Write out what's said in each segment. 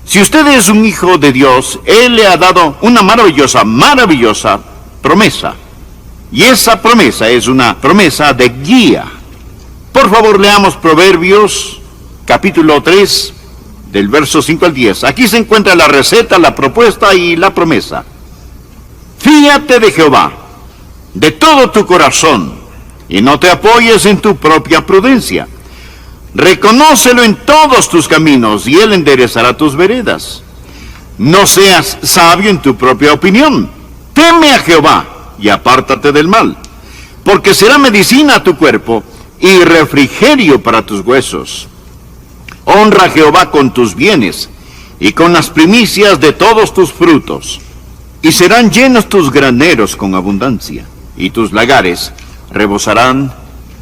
Si usted es un hijo de Dios, Él le ha dado una maravillosa, maravillosa promesa. Y esa promesa es una promesa de guía. Por favor, leamos Proverbios, capítulo 3, del verso 5 al 10. Aquí se encuentra la receta, la propuesta y la promesa. Fíate de Jehová de todo tu corazón y no te apoyes en tu propia prudencia. Reconócelo en todos tus caminos y Él enderezará tus veredas. No seas sabio en tu propia opinión. Teme a Jehová y apártate del mal, porque será medicina a tu cuerpo y refrigerio para tus huesos. Honra a Jehová con tus bienes y con las primicias de todos tus frutos, y serán llenos tus graneros con abundancia, y tus lagares rebosarán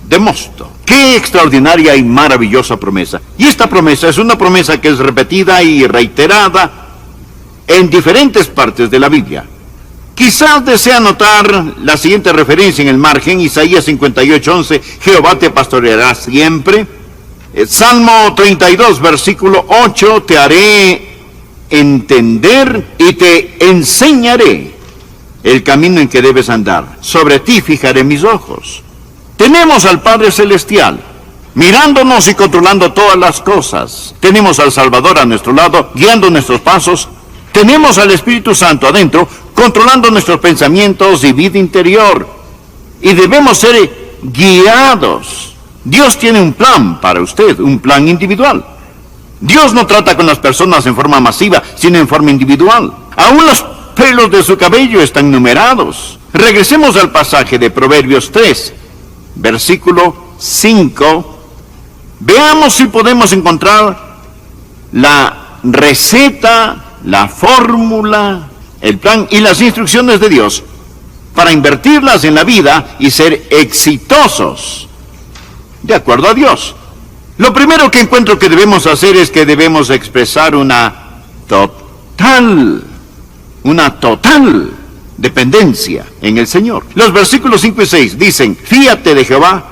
de mosto. ¡Qué extraordinaria y maravillosa promesa! Y esta promesa es una promesa que es repetida y reiterada en diferentes partes de la Biblia. Quizás desea notar la siguiente referencia en el margen: Isaías 58:11, Jehová te pastoreará siempre. Salmo 32, versículo 8, te haré entender y te enseñaré el camino en que debes andar. Sobre ti fijaré mis ojos. Tenemos al Padre Celestial mirándonos y controlando todas las cosas. Tenemos al Salvador a nuestro lado, guiando nuestros pasos. Tenemos al Espíritu Santo adentro, controlando nuestros pensamientos y vida interior. Y debemos ser guiados. Dios tiene un plan para usted, un plan individual. Dios no trata con las personas en forma masiva, sino en forma individual. Aún los pelos de su cabello están numerados. Regresemos al pasaje de Proverbios 3, versículo 5. Veamos si podemos encontrar la receta, la fórmula, el plan y las instrucciones de Dios para invertirlas en la vida y ser exitosos de acuerdo a Dios. Lo primero que encuentro que debemos hacer es que debemos expresar una total dependencia en el Señor. Los versículos 5 y 6 dicen: fíate de Jehová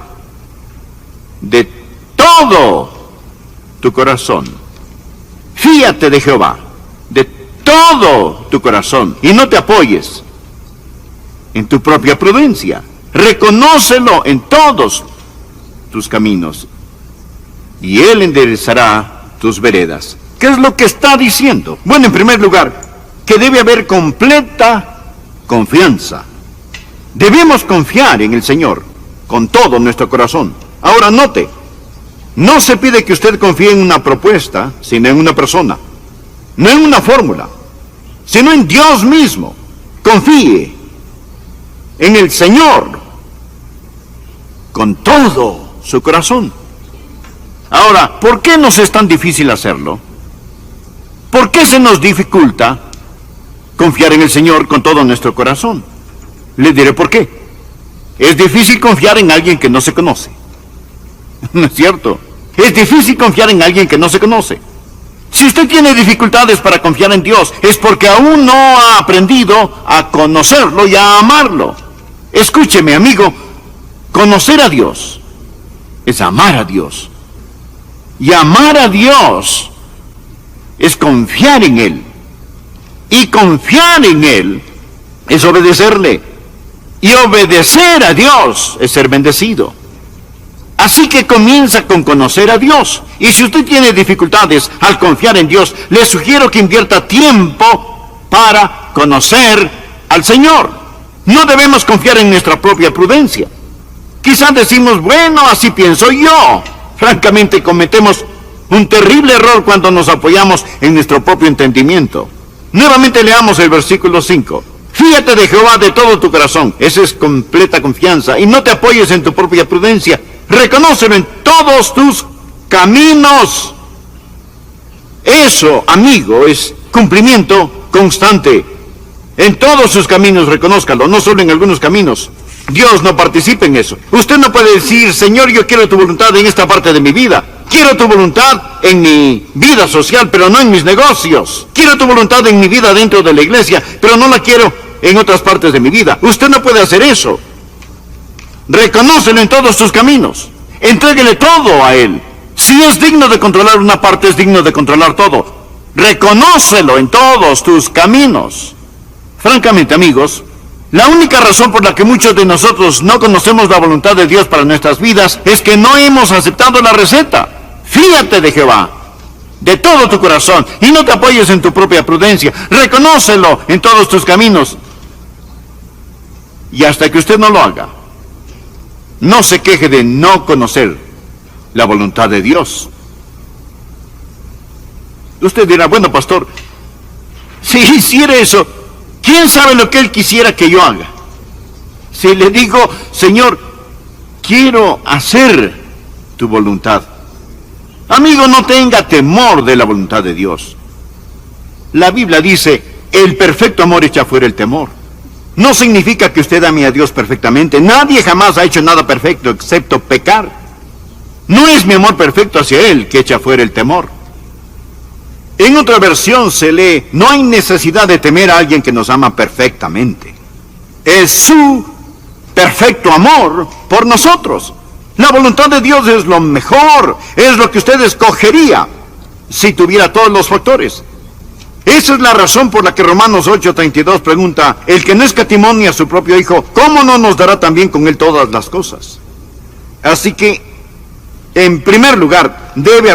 de todo tu corazón. Fíate de Jehová de todo tu corazón y no te apoyes en tu propia prudencia. Reconócelo en todos tus caminos y Él enderezará tus veredas. ¿Qué es lo que está diciendo? Bueno, en primer lugar, que debe haber completa confianza. Debemos confiar en el Señor con todo nuestro corazón. Ahora note, no se pide que usted confíe en una propuesta, sino en una persona. No en una fórmula, sino en Dios mismo. Confíe en el Señor con todo su corazón. Ahora, ¿por qué nos es tan difícil hacerlo? ¿Por qué se nos dificulta confiar en el Señor con todo nuestro corazón? Le diré por qué. Es difícil confiar en alguien que no se conoce. ¿No es cierto? Es difícil confiar en alguien que no se conoce. Si usted tiene dificultades para confiar en Dios, es porque aún no ha aprendido a conocerlo y a amarlo. Escúcheme, amigo, conocer a Dios es amar a Dios. Y amar a Dios es confiar en Él. Y confiar en Él es obedecerle. Y obedecer a Dios es ser bendecido. Así que comienza con conocer a Dios. Y si usted tiene dificultades al confiar en Dios, le sugiero que invierta tiempo para conocer al Señor. No debemos confiar en nuestra propia prudencia. Quizás decimos, bueno, así pienso yo. Francamente, cometemos un terrible error cuando nos apoyamos en nuestro propio entendimiento. Nuevamente leamos el versículo 5. Fíate de Jehová de todo tu corazón. Esa es completa confianza. Y no te apoyes en tu propia prudencia. Reconócelo en todos tus caminos. Eso, amigo, es cumplimiento constante. En todos sus caminos reconózcalo, no solo en algunos caminos. Dios no participa en eso. Usted no puede decir, Señor, yo quiero tu voluntad en esta parte de mi vida. Quiero tu voluntad en mi vida social, pero no en mis negocios. Quiero tu voluntad en mi vida dentro de la iglesia, pero no la quiero en otras partes de mi vida. Usted no puede hacer eso. Reconócelo en todos tus caminos. Entréguele todo a Él. Si es digno de controlar una parte, es digno de controlar todo. Reconócelo en todos tus caminos. Francamente, amigos, la única razón por la que muchos de nosotros no conocemos la voluntad de Dios para nuestras vidas es que no hemos aceptado la receta. Fíate de Jehová de todo tu corazón y no te apoyes en tu propia prudencia. Reconócelo en todos tus caminos. Y hasta que usted no lo haga, no se queje de no conocer la voluntad de Dios. Usted dirá, bueno, pastor, si hiciera eso, ¿quién sabe lo que Él quisiera que yo haga? Si le digo, Señor, quiero hacer tu voluntad. Amigo, no tenga temor de la voluntad de Dios. La Biblia dice, el perfecto amor echa fuera el temor. No significa que usted ame a Dios perfectamente. Nadie jamás ha hecho nada perfecto excepto pecar. No es mi amor perfecto hacia Él que echa fuera el temor. En otra versión se lee, no hay necesidad de temer a alguien que nos ama perfectamente. Es su perfecto amor por nosotros. La voluntad de Dios es lo mejor, es lo que usted escogería si tuviera todos los factores. Esa es la razón por la que Romanos 8:32 pregunta, el que no escatimó ni a su propio Hijo, ¿cómo no nos dará también con Él todas las cosas? Así que, en primer lugar, debe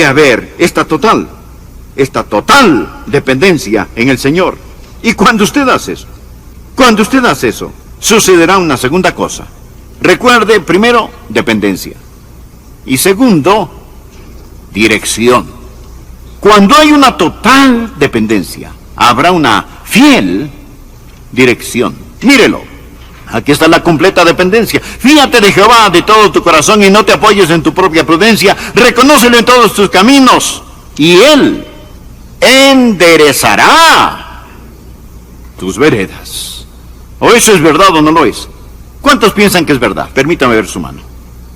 haber esta total dependencia en el Señor. Y cuando usted hace eso, sucederá una segunda cosa. Recuerde, primero, dependencia. Y segundo, dirección. Cuando hay una total dependencia, habrá una fiel dirección. Mírelo. Aquí está la completa dependencia. Fíjate de Jehová de todo tu corazón y no te apoyes en tu propia prudencia. Reconócelo en todos tus caminos y Él enderezará tus veredas. ¿O eso es verdad o no lo es? ¿Cuántos piensan que es verdad? Permítame ver su mano.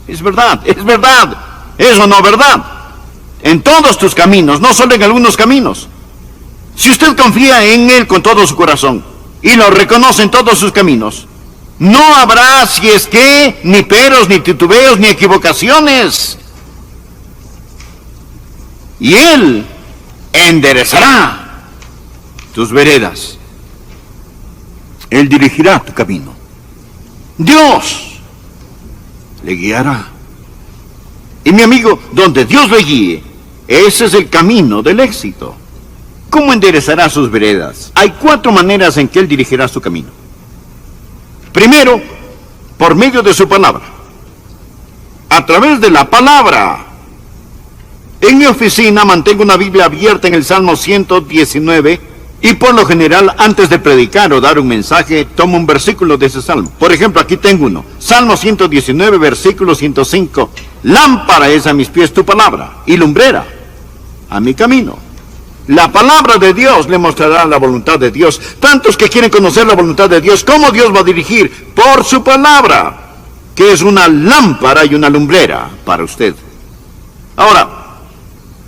Es verdad, es verdad. ¿Es o no verdad? En todos tus caminos, no solo en algunos caminos. Si usted confía en Él con todo su corazón y lo reconoce en todos sus caminos, no habrá, si es que, ni peros, ni titubeos, ni equivocaciones. Y Él enderezará tus veredas. Él dirigirá tu camino. Dios le guiará. Y mi amigo, donde Dios le guíe, ese es el camino del éxito. ¿Cómo enderezará sus veredas? Hay 4 maneras en que Él dirigirá su camino. Primero, por medio de su palabra. A través de la palabra. En mi oficina mantengo una Biblia abierta en el Salmo 119 y por lo general antes de predicar o dar un mensaje tomo un versículo de ese salmo. Por ejemplo, aquí tengo uno. Salmo 119, versículo 105. Lámpara es a mis pies tu palabra y lumbrera a mi camino. La palabra de Dios le mostrará la voluntad de Dios. Tantos que quieren conocer la voluntad de Dios, ¿cómo Dios va a dirigir? Por su palabra, que es una lámpara y una lumbrera para usted. Ahora,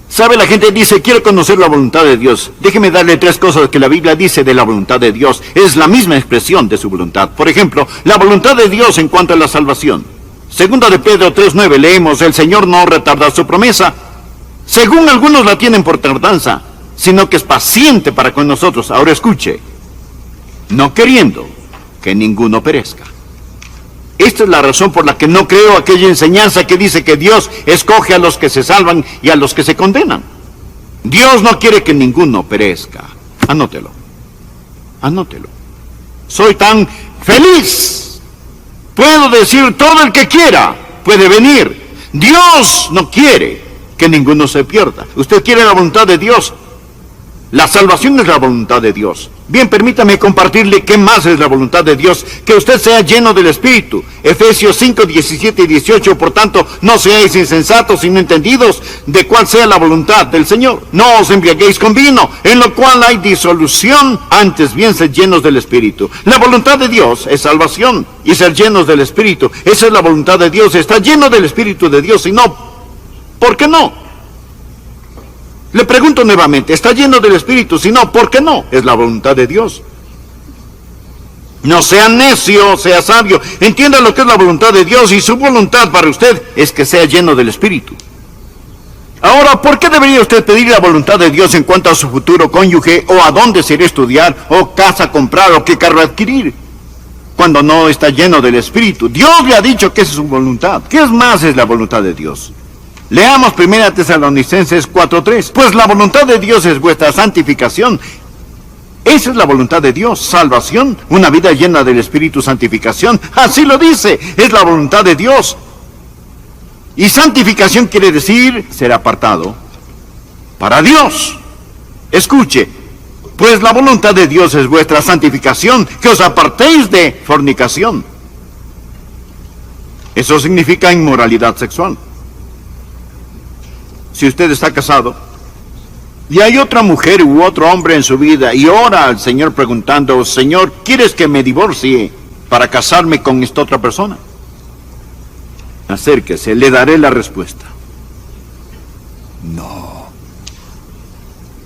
¿sabe? La gente dice, quiero conocer la voluntad de Dios. Déjeme darle 3 cosas que la Biblia dice de la voluntad de Dios. Es la misma expresión de su voluntad. Por ejemplo, la voluntad de Dios en cuanto a la salvación. Segunda de Pedro 3:9 leemos, el Señor no retarda su promesa, según algunos la tienen por tardanza, sino que es paciente para con nosotros. Ahora escuche, no queriendo que ninguno perezca. Esta es la razón por la que no creo aquella enseñanza que dice que Dios escoge a los que se salvan y a los que se condenan. Dios no quiere que ninguno perezca. Anótelo. Anótelo. Soy tan feliz. Puedo decir todo el que quiera puede venir. Dios no quiere que ninguno se pierda. Usted quiere la voluntad de Dios. La salvación es la voluntad de Dios. Bien, permítame compartirle qué más es la voluntad de Dios. Que usted sea lleno del Espíritu. Efesios 5, 17 y 18. Por tanto, no seáis insensatos, sino entendidos de cuál sea la voluntad del Señor. No os embriaguéis con vino, en lo cual hay disolución. Antes bien, sed llenos del Espíritu. La voluntad de Dios es salvación y ser llenos del Espíritu. Esa es la voluntad de Dios. Está lleno del Espíritu de Dios. Y no, ¿por qué no? Le pregunto nuevamente, ¿está lleno del Espíritu? Si no, ¿por qué no? Es la voluntad de Dios. No sea necio, sea sabio. Entienda lo que es la voluntad de Dios y su voluntad para usted es que sea lleno del Espíritu. Ahora, ¿por qué debería usted pedir la voluntad de Dios en cuanto a su futuro cónyuge, o a dónde se irá a estudiar, o casa comprar, o qué carro adquirir, cuando no está lleno del Espíritu? Dios le ha dicho que esa es su voluntad. ¿Qué más es la voluntad de Dios? Leamos 1 Tesalonicenses 4:3. Pues la voluntad de Dios es vuestra santificación. Esa es la voluntad de Dios, salvación, una vida llena del Espíritu, santificación. Así lo dice, es la voluntad de Dios. Y santificación quiere decir ser apartado para Dios. Escuche, pues la voluntad de Dios es vuestra santificación, que os apartéis de fornicación. Eso significa inmoralidad sexual. Si usted está casado y hay otra mujer u otro hombre en su vida y ora al Señor preguntando, Señor, ¿quieres que me divorcie para casarme con esta otra persona? Acérquese, le daré la respuesta.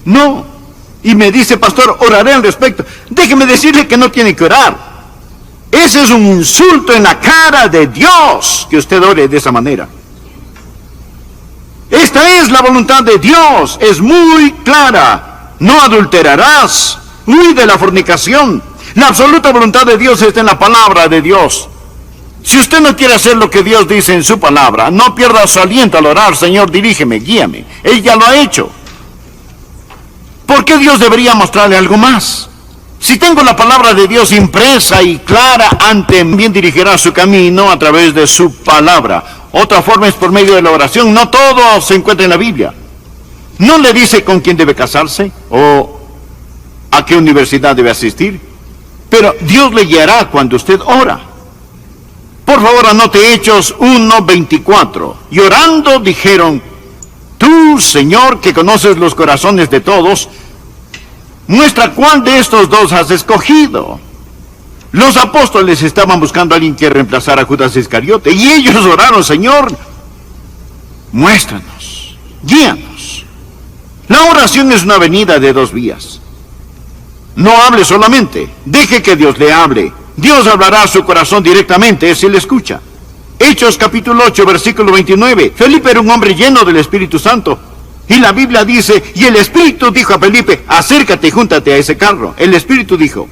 No. Y me dice, pastor, oraré al respecto. Déjeme decirle que no tiene que orar. Ese es un insulto en la cara de Dios, que usted ore de esa manera. Esta es la voluntad de Dios, es muy clara. No adulterarás, huye de la fornicación. La absoluta voluntad de Dios está en la palabra de Dios. Si usted no quiere hacer lo que Dios dice en su palabra, no pierda su aliento al orar, Señor, dirígeme, guíame. Él ya lo ha hecho. ¿Por qué Dios debería mostrarle algo más? Si tengo la palabra de Dios impresa y clara ante mí, bien dirigirá su camino a través de su palabra. Otra forma es por medio de la oración. No todo se encuentra en la Biblia. No le dice con quién debe casarse o a qué universidad debe asistir, pero Dios le guiará cuando usted ora. Por favor, anote Hechos 1:24. Y orando dijeron, tú, Señor, que conoces los corazones de todos, muestra cuál de estos dos has escogido. Los apóstoles estaban buscando a alguien que reemplazara a Judas Iscariote, y ellos oraron, Señor, muéstranos, guíanos. La oración es una avenida de dos vías. No hable solamente, deje que Dios le hable. Dios hablará a su corazón directamente si le escucha. Hechos capítulo 8, versículo 29. Felipe era un hombre lleno del Espíritu Santo. Y la Biblia dice, y el Espíritu dijo a Felipe, acércate y júntate a ese carro. El Espíritu dijo.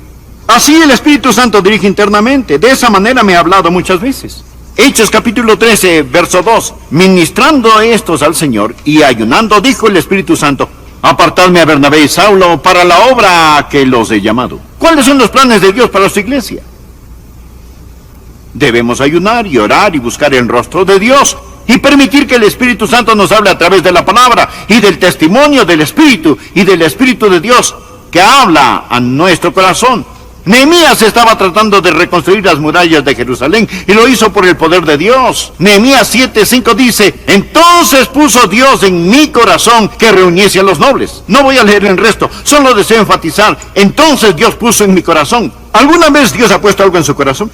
Así el Espíritu Santo dirige internamente. De esa manera me ha hablado muchas veces. Hechos capítulo 13, verso 2. Ministrando estos al Señor y ayunando, dijo el Espíritu Santo, apartadme a Bernabé y Saulo para la obra a que los he llamado. ¿Cuáles son los planes de Dios para su iglesia? Debemos ayunar y orar y buscar el rostro de Dios y permitir que el Espíritu Santo nos hable a través de la palabra y del testimonio del Espíritu y del Espíritu de Dios que habla a nuestro corazón. Nehemías estaba tratando de reconstruir las murallas de Jerusalén y lo hizo por el poder de Dios. Nehemías 7:5 dice, entonces puso Dios en mi corazón que reuniese a los nobles. No voy a leer el resto, solo deseo enfatizar, entonces Dios puso en mi corazón. ¿Alguna vez Dios ha puesto algo en su corazón?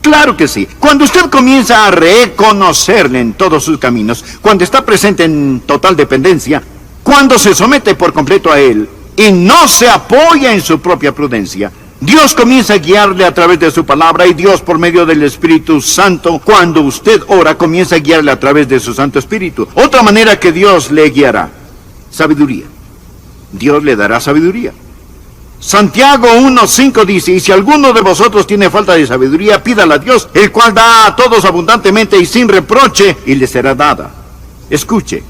Claro que sí. Cuando usted comienza a reconocerle en todos sus caminos, cuando está presente en total dependencia, cuando se somete por completo a Él y no se apoya en su propia prudencia, Dios comienza a guiarle a través de su palabra y Dios por medio del Espíritu Santo, cuando usted ora, comienza a guiarle a través de su Santo Espíritu. Otra manera que Dios le guiará, sabiduría. Dios le dará sabiduría. Santiago 1:5 dice, y si alguno de vosotros tiene falta de sabiduría, pídala a Dios, el cual da a todos abundantemente y sin reproche, y le será dada. Escuche,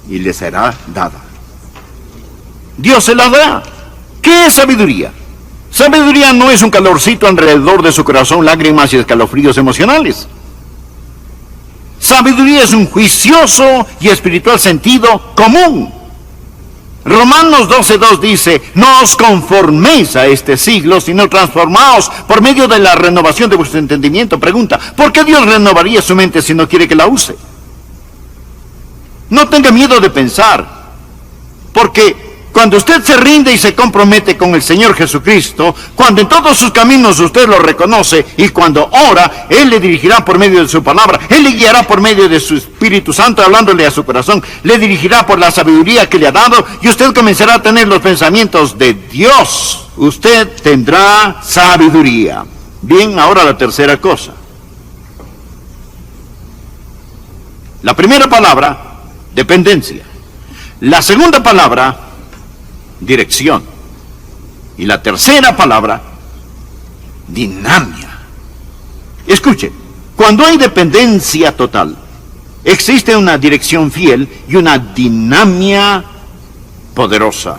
y le será dada. Dios se la da. ¿Qué es sabiduría? Sabiduría no es un calorcito alrededor de su corazón, lágrimas y escalofríos emocionales. Sabiduría es un juicioso y espiritual sentido común. Romanos 12:2 dice, no os conforméis a este siglo, sino transformaos por medio de la renovación de vuestro entendimiento. Pregunta, ¿por qué Dios renovaría su mente si no quiere que la use? No tenga miedo de pensar, porque cuando usted se rinde y se compromete con el Señor Jesucristo, cuando en todos sus caminos usted lo reconoce y cuando ora, Él le dirigirá por medio de su palabra, Él le guiará por medio de su Espíritu Santo hablándole a su corazón, le dirigirá por la sabiduría que le ha dado y usted comenzará a tener los pensamientos de Dios. Usted tendrá sabiduría. Bien, ahora la tercera cosa. La primera palabra, dependencia. La segunda palabra, dirección. Y la tercera palabra, dinamia. Escuche, cuando hay dependencia total, existe una dirección fiel y una dinamia poderosa.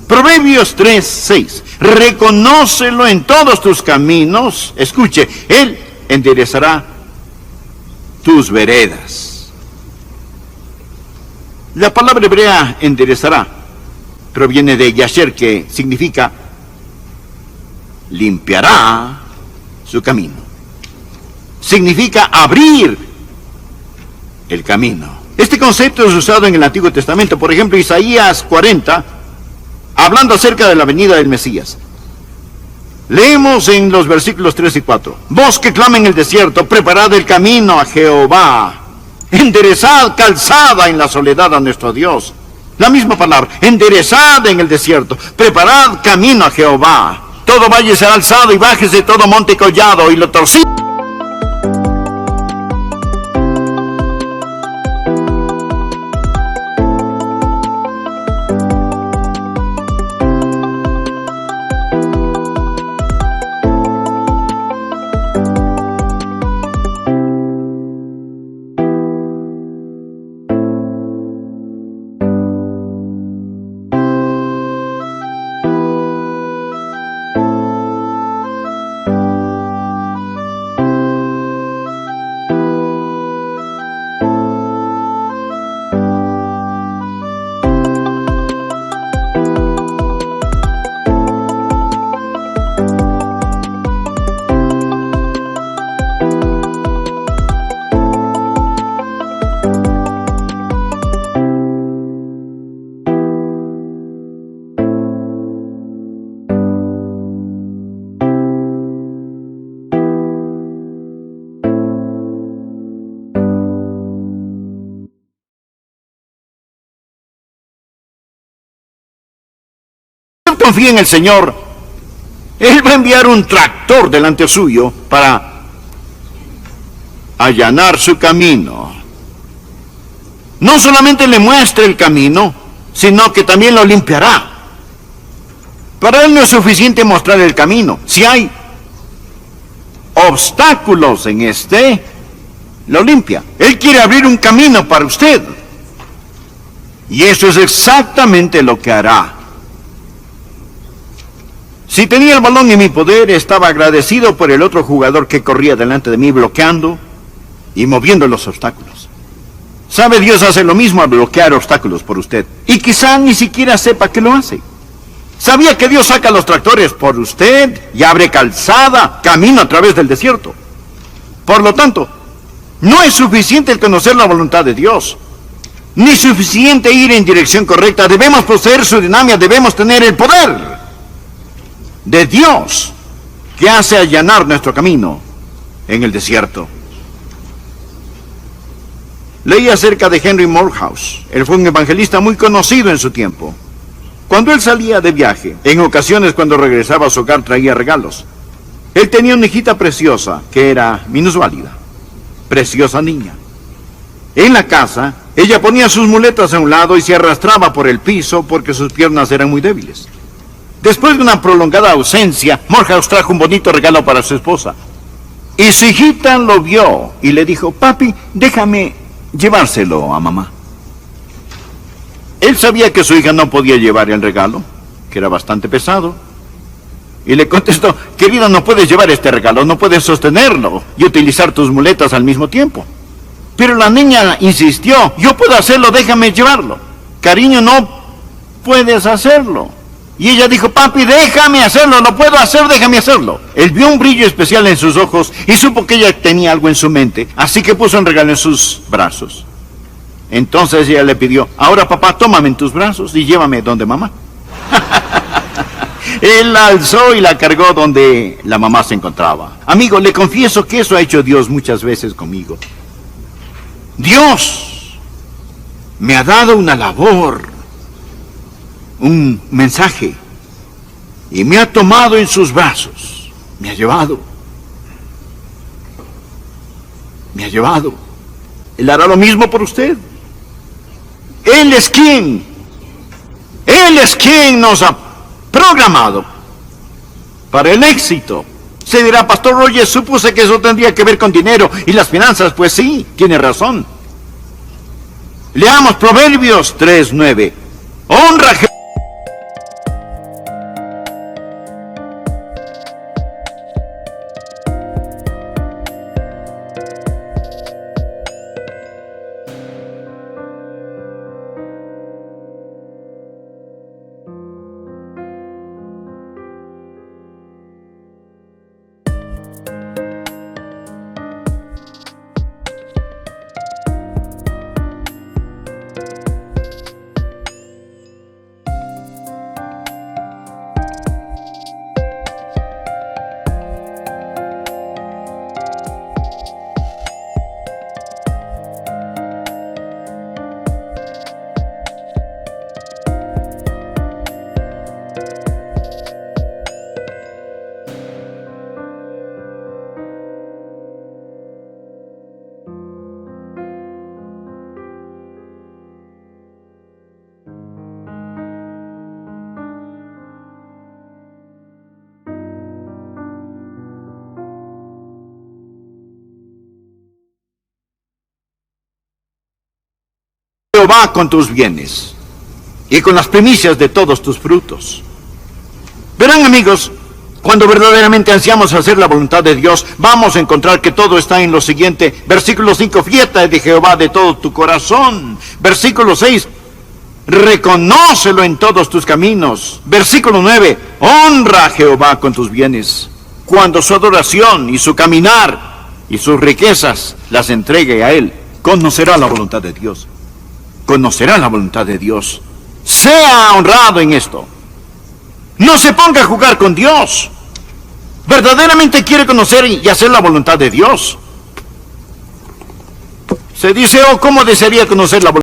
Proverbios 3:6. Reconócelo en todos tus caminos. Escuche, Él enderezará tus veredas. La palabra hebrea enderezará proviene de yasher, que significa limpiará su camino. Significa abrir el camino. Este concepto es usado en el Antiguo Testamento. Por ejemplo, Isaías 40, hablando acerca de la venida del Mesías. Leemos en los versículos 3 y 4. Vos que clama en el desierto, preparad el camino a Jehová. Enderezad calzada en la soledad a nuestro Dios. La misma palabra, enderezad en el desierto, preparad camino a Jehová. Todo valle será alzado y bájese todo monte y collado, y lo torcido. Confía en el Señor, Él va a enviar un tractor delante suyo para allanar su camino. No solamente le muestra el camino, sino que también lo limpiará. Para Él no es suficiente mostrar el camino. Si hay obstáculos en este, lo limpia. Él quiere abrir un camino para usted. Y eso es exactamente lo que hará. Si tenía el balón en mi poder, estaba agradecido por el otro jugador que corría delante de mí bloqueando y moviendo los obstáculos. ¿Sabe? Dios hace lo mismo al bloquear obstáculos por usted. Y quizá ni siquiera sepa que lo hace. ¿Sabía que Dios saca los tractores por usted y abre calzada, camino a través del desierto? Por lo tanto, no es suficiente el conocer la voluntad de Dios, ni suficiente ir en dirección correcta. Debemos poseer su dinamia, debemos tener el poder de Dios que hace allanar nuestro camino en el desierto. Leí acerca de Henry Morehouse. Él fue un evangelista muy conocido en su tiempo. Cuando él salía de viaje, en ocasiones cuando regresaba a su hogar traía regalos. Él tenía una hijita preciosa que era minusválida, preciosa niña. En la casa, ella ponía sus muletas a un lado y se arrastraba por el piso porque sus piernas eran muy débiles. Después de una prolongada ausencia, Morehouse trajo un bonito regalo para su esposa. Y su hijita lo vio y le dijo: papi, déjame llevárselo a mamá. Él sabía que su hija no podía llevar el regalo, que era bastante pesado. Y le contestó: querida, no puedes llevar este regalo, no puedes sostenerlo y utilizar tus muletas al mismo tiempo. Pero la niña insistió: yo puedo hacerlo, déjame llevarlo. Cariño, no puedes hacerlo. Y ella dijo: papi, déjame hacerlo, lo puedo hacer, déjame hacerlo. Él vio un brillo especial en sus ojos y supo que ella tenía algo en su mente, así que puso un regalo en sus brazos. Entonces ella le pidió: ahora papá, tómame en tus brazos y llévame donde mamá. Él la alzó y la cargó donde la mamá se encontraba. Amigo, le confieso que eso ha hecho Dios muchas veces conmigo. Dios me ha dado una labor, un mensaje, y me ha tomado en sus brazos, me ha llevado, Él hará lo mismo por usted. Él es quien nos ha programado para el éxito. Se dirá, Pastor Roger, supuse que eso tendría que ver con dinero y las finanzas. Pues sí, tiene razón. Leamos Proverbios 3:9. Honra a Jehová. Jehová con tus bienes y con las primicias de todos tus frutos. Verán, amigos, cuando verdaderamente ansiamos hacer la voluntad de Dios, vamos a encontrar que todo está en lo siguiente. Versículo 5, fíate de Jehová de todo tu corazón. Versículo 6, reconócelo en todos tus caminos. Versículo 9, honra a Jehová con tus bienes, cuando su adoración y su caminar y sus riquezas las entregue a Él. Conocerá la voluntad de Dios. Conocerá la voluntad de Dios. Sea honrado en esto. No se ponga a jugar con Dios. Verdaderamente quiere conocer y hacer la voluntad de Dios. Se dice, oh, ¿cómo desearía conocer la voluntad?